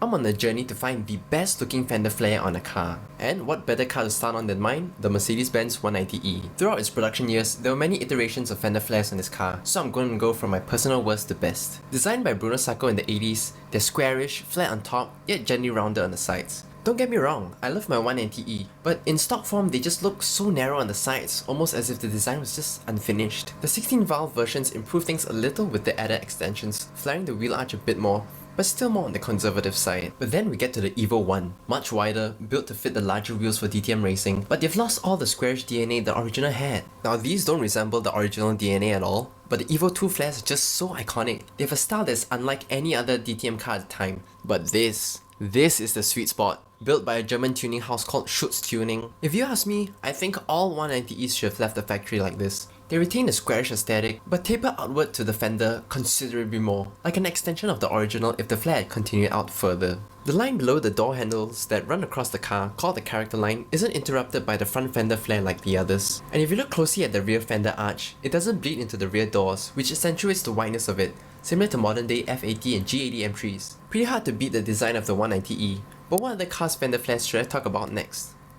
I'm on a journey to find the best looking fender flare on a car. And what better car to start on than mine, the Mercedes Benz 190e. Throughout its production years, there were many iterations of fender flares on this car, so I'm going to go from my personal worst to best. Designed by Bruno Sacco in the 80s, they're squarish, flat on top, yet gently rounded on the sides. Don't get me wrong, I love my 190e, but in stock form they just look so narrow on the sides, almost as if the design was just unfinished. The 16-valve versions improve things a little with the added extensions, flaring the wheel arch a bit more, but still more on the conservative side. But then we get to the Evo 1, much wider, built to fit the larger wheels for DTM racing, but they've lost all the squarish DNA the original had. Now these don't resemble the original DNA at all, but the Evo 2 flares are just so iconic. They have a style that's unlike any other DTM car at the time. But this is the sweet spot. Built by a German tuning house called Schutz Tuning. If you ask me, I think all 190Es should have left the factory like this. They retain the squarish aesthetic, but taper outward to the fender considerably more, like an extension of the original if the flare had continued out further. The line below the door handles that run across the car, called the character line, isn't interrupted by the front fender flare like the others. And if you look closely at the rear fender arch, it doesn't bleed into the rear doors, which accentuates the wideness of it, similar to modern day F80 and G80 M3s. Pretty hard to beat the design of the 190e, but what other car's fender flares should I talk about next?